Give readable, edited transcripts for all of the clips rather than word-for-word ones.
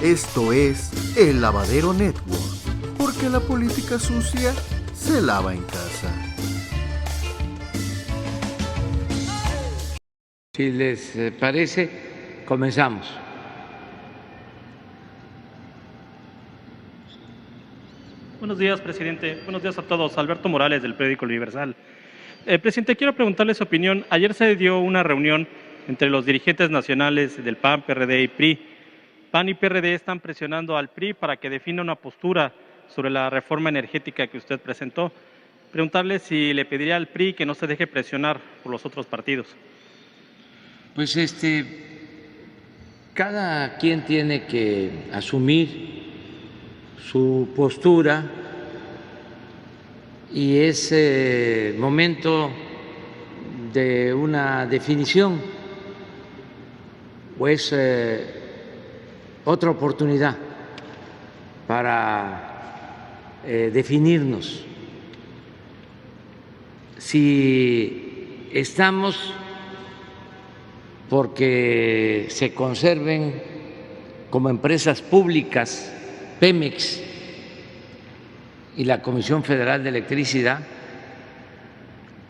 Esto es El Lavadero Network, porque la política sucia se lava en casa. Si les parece, comenzamos. Buenos días, presidente. Buenos días a todos. Alberto Morales, del periódico El Universal. Presidente, quiero preguntarle su opinión. Ayer se dio una reunión entre los dirigentes nacionales del PAN, PRD y PRI. PAN y PRD están presionando al PRI para que defina una postura sobre la reforma energética que usted presentó. Preguntarle si le pediría al PRI que no se deje presionar por los otros partidos. Pues cada quien tiene que asumir su postura y es momento de una definición o es otra oportunidad para definirnos. Si estamos porque se conserven como empresas públicas Pemex y la Comisión Federal de Electricidad,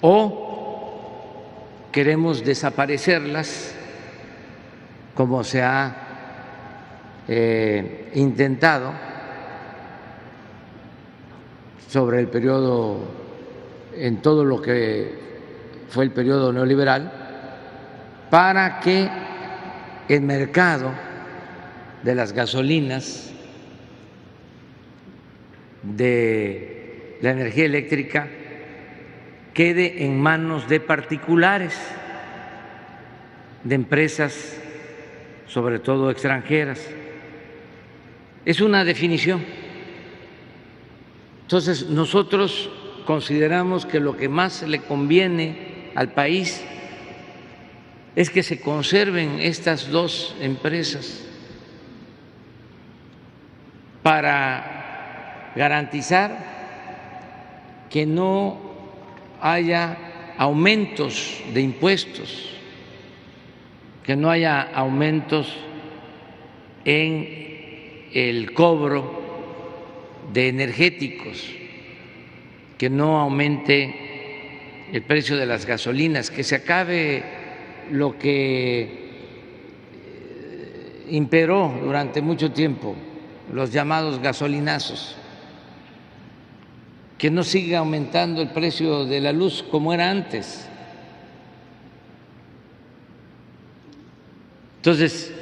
o queremos desaparecerlas como se ha intentado sobre el periodo, en todo lo que fue el periodo neoliberal, para que el mercado de las gasolinas, de la energía eléctrica, quede en manos de particulares, de empresas, sobre todo extranjeras. Es una definición. Entonces, nosotros consideramos que lo que más le conviene al país es que se conserven estas dos empresas para garantizar que no haya aumentos de impuestos, que no haya aumentos en el cobro de energéticos, que no aumente el precio de las gasolinas, que se acabe lo que imperó durante mucho tiempo, los llamados gasolinazos, que no siga aumentando el precio de la luz como era antes. Entonces,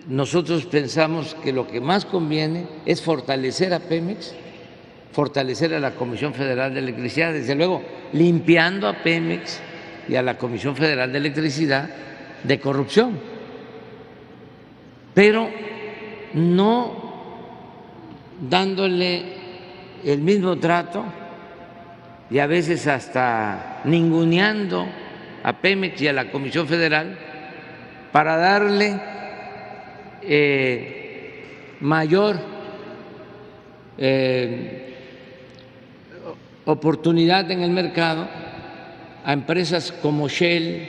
nosotros pensamos que lo que más conviene es fortalecer a Pemex, fortalecer a la Comisión Federal de Electricidad, desde luego limpiando a Pemex y a la Comisión Federal de Electricidad de corrupción, pero no dándole el mismo trato y a veces hasta ninguneando a Pemex y a la Comisión Federal para darle mayor oportunidad en el mercado a empresas como Shell,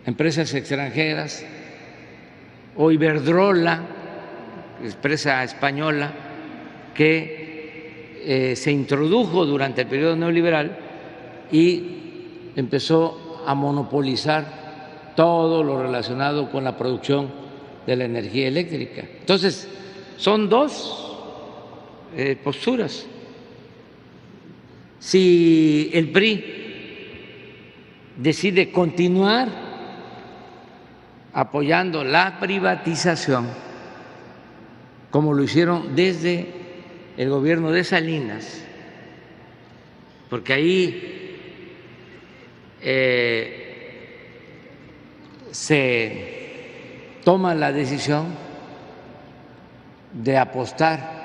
empresas extranjeras, o Iberdrola, empresa española que se introdujo durante el periodo neoliberal y empezó a monopolizar todo lo relacionado con la producción de la energía eléctrica. Entonces, son dos posturas. Si el PRI decide continuar apoyando la privatización, como lo hicieron desde el gobierno de Salinas, porque ahí se toma la decisión de apostar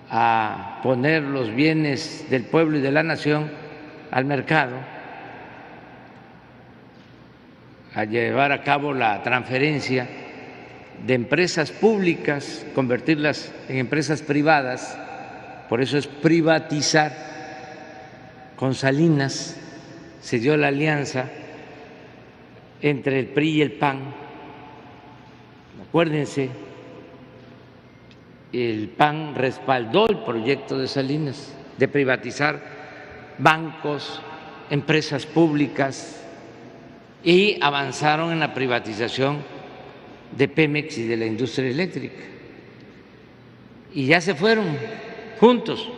a poner los bienes del pueblo y de la nación al mercado, a llevar a cabo la transferencia de empresas públicas, convertirlas en empresas privadas, por eso es privatizar. Con Salinas se dio la alianza entre el PRI y el PAN Acuérdense, el PAN respaldó el proyecto de Salinas de privatizar bancos, empresas públicas, y avanzaron en la privatización de Pemex y de la industria eléctrica. Y ya se fueron juntos.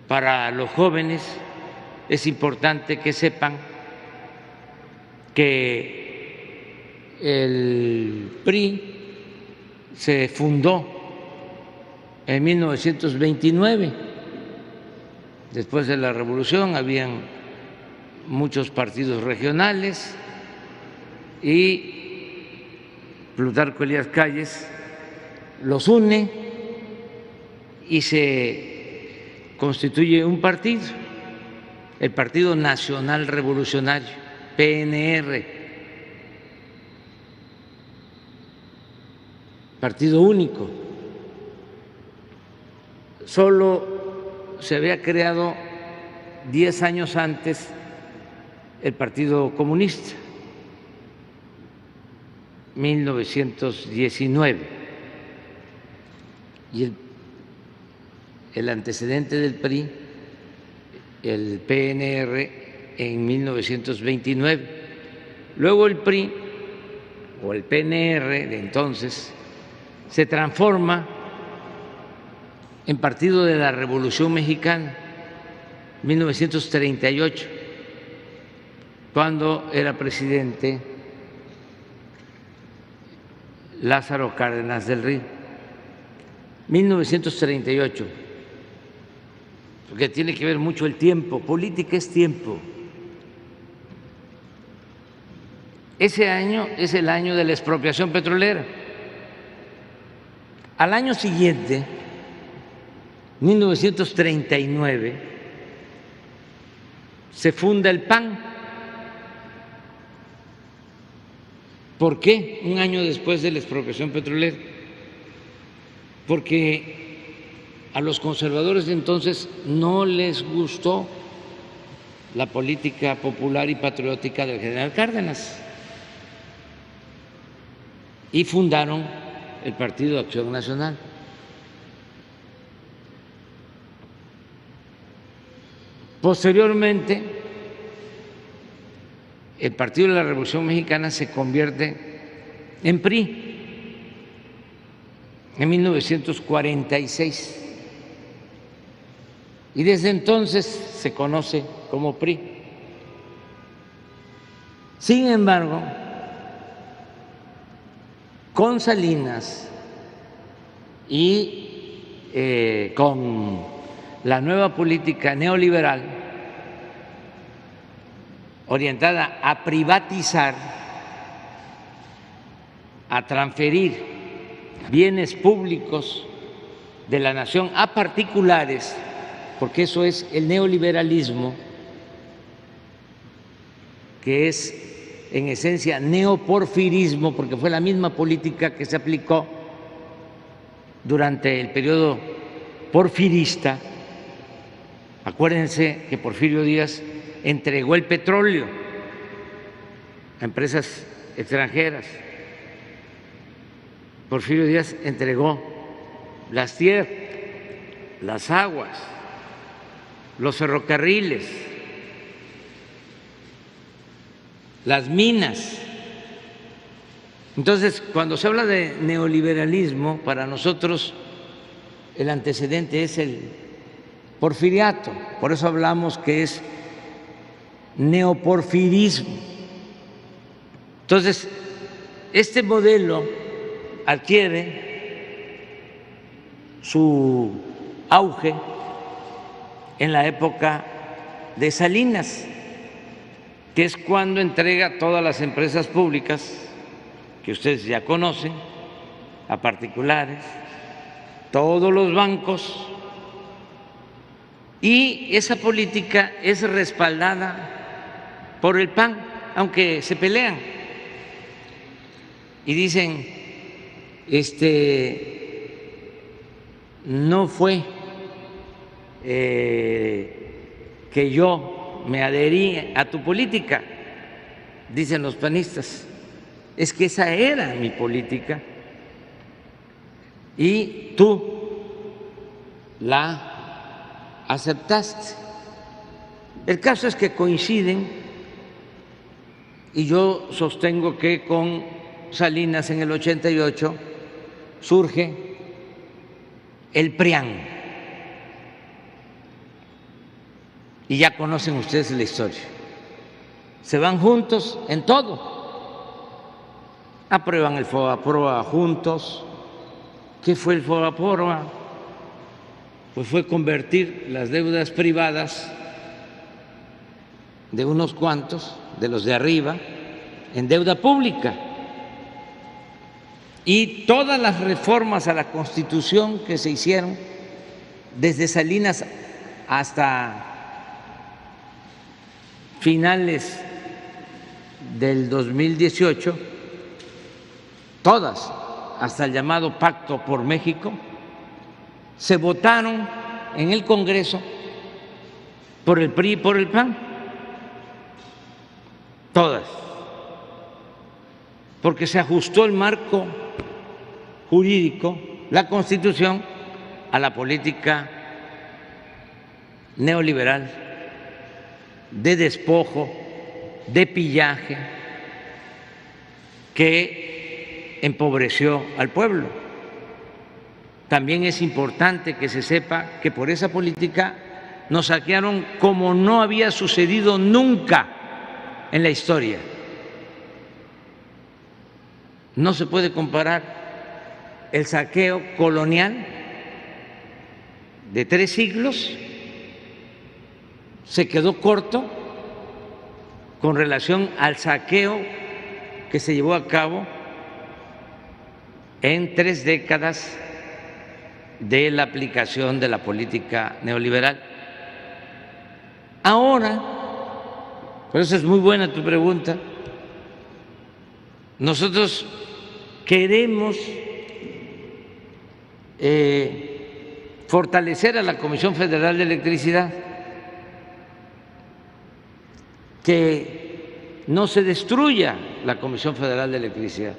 Para los jóvenes es importante que sepan que el PRI se fundó en 1929. Después de la Revolución habían muchos partidos regionales y Plutarco Elías Calles los une y se constituye un partido, el Partido Nacional Revolucionario, PNR, partido único. Solo se había creado 10 años antes el Partido Comunista, 1919, y el antecedente del PRI, el PNR, en 1929. Luego el PRI, o el PNR de entonces, se transforma en Partido de la Revolución Mexicana, 1938, cuando era presidente Lázaro Cárdenas del Río. 1938, porque tiene que ver mucho el tiempo, política es tiempo. Ese año es el año de la expropiación petrolera. Al año siguiente, 1939, se funda el PAN. ¿Por qué un año después de la expropiación petrolera? Porque a los conservadores de entonces no les gustó la política popular y patriótica del general Cárdenas y fundaron el Partido de Acción Nacional. Posteriormente, el Partido de la Revolución Mexicana se convierte en PRI en 1946 y desde entonces se conoce como PRI. Sin embargo, con Salinas y con la nueva política neoliberal orientada a privatizar, a transferir bienes públicos de la nación a particulares, porque eso es el neoliberalismo, que es en esencia neoporfirismo, porque fue la misma política que se aplicó durante el periodo porfirista. Acuérdense que Porfirio Díaz entregó el petróleo a empresas extranjeras. Porfirio Díaz entregó las tierras, las aguas, los ferrocarriles, las minas. Entonces, cuando se habla de neoliberalismo, para nosotros el antecedente es el porfiriato, por eso hablamos que es neoporfirismo. Entonces, este modelo adquiere su auge en la época de Salinas, que es cuando entrega todas las empresas públicas que ustedes ya conocen a particulares, todos los bancos, y esa política es respaldada por el PAN, aunque se pelean y dicen no fue que yo me adherí a tu política, dicen los panistas, es que esa era mi política y tú la aceptaste. El caso es que coinciden y yo sostengo que con Salinas en el 88 surge el PRIAN. Y ya conocen ustedes la historia. Se van juntos en todo. Aprueban el FOBAPROA juntos. ¿Qué fue el FOBAPROA? Pues fue convertir las deudas privadas de unos cuantos, de los de arriba, en deuda pública. Y todas las reformas a la Constitución que se hicieron, desde Salinas hasta finales del 2018, todas, hasta el llamado Pacto por México, se votaron en el Congreso por el PRI y por el PAN. Todas. Porque se ajustó el marco jurídico, la Constitución, a la política neoliberal de despojo, de pillaje, que empobreció al pueblo. También es importante que se sepa que por esa política nos saquearon como no había sucedido nunca en la historia. No se puede comparar el saqueo colonial de 3 siglos, se quedó corto con relación al saqueo que se llevó a cabo en 3 décadas de la aplicación de la política neoliberal. Ahora, por eso es muy buena tu pregunta, nosotros queremos fortalecer a la Comisión Federal de Electricidad, que no se destruya la Comisión Federal de Electricidad,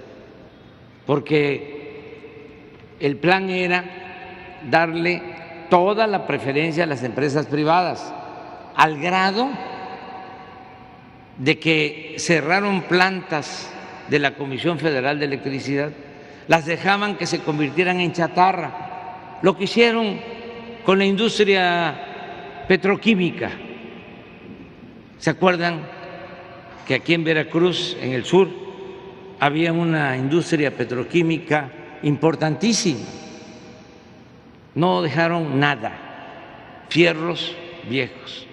porque el plan era darle toda la preferencia a las empresas privadas, al grado de que cerraron plantas de la Comisión Federal de Electricidad, las dejaban que se convirtieran en chatarra, lo que hicieron con la industria petroquímica. ¿Se acuerdan que aquí en Veracruz, en el sur, había una industria petroquímica importantísima? No dejaron nada, fierros viejos.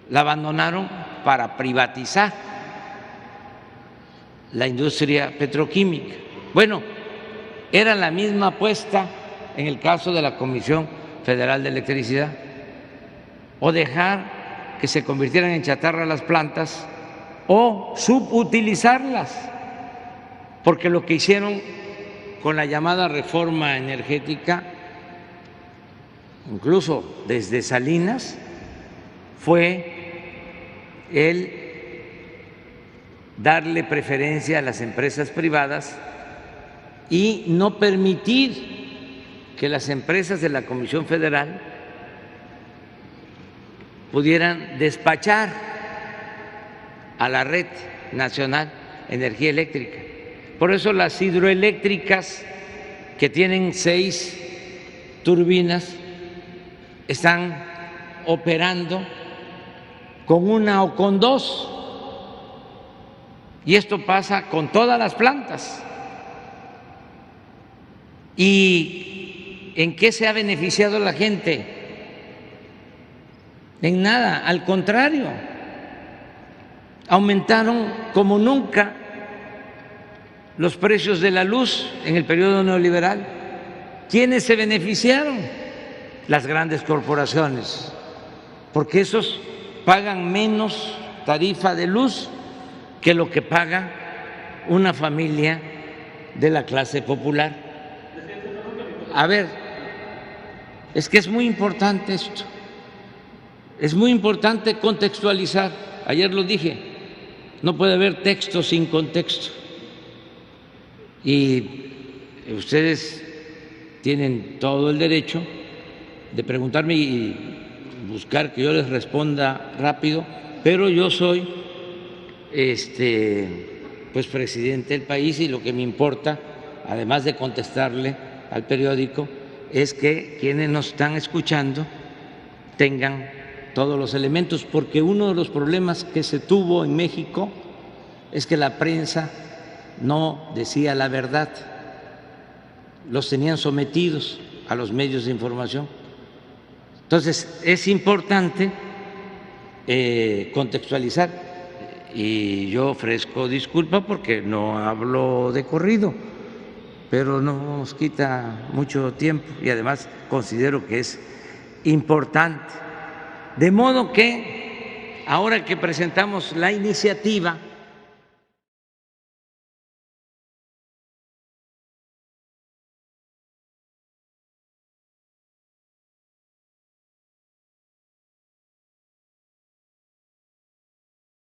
La abandonaron para privatizar la industria petroquímica. Bueno, era la misma apuesta en el caso de la Comisión Federal de Electricidad, o dejar que se convirtieran en chatarra las plantas o subutilizarlas, porque lo que hicieron con la llamada reforma energética, incluso desde Salinas, fue el darle preferencia a las empresas privadas y no permitir que las empresas de la Comisión Federal pudieran despachar a la Red Nacional de Energía Eléctrica. Por eso las hidroeléctricas, que tienen 6 turbinas, están operando con 1 o con 2. Y esto pasa con todas las plantas. ¿Y en qué se ha beneficiado la gente? En nada, al contrario, aumentaron como nunca los precios de la luz en el periodo neoliberal. ¿Quiénes se beneficiaron? Las grandes corporaciones, porque esos pagan menos tarifa de luz que lo que paga una familia de la clase popular. A ver, es que es muy importante esto, es muy importante contextualizar. Ayer lo dije, no puede haber texto sin contexto. Y ustedes tienen todo el derecho de preguntarme y buscar que yo les responda rápido, pero yo soy pues presidente del país y lo que me importa, además de contestarle al periódico, es que quienes nos están escuchando tengan todos los elementos, porque uno de los problemas que se tuvo en México es que la prensa no decía la verdad, los tenían sometidos a los medios de información. Entonces, es importante contextualizar y yo ofrezco disculpa porque no hablo de corrido, pero no nos quita mucho tiempo y además considero que es importante. De modo que ahora que presentamos la iniciativa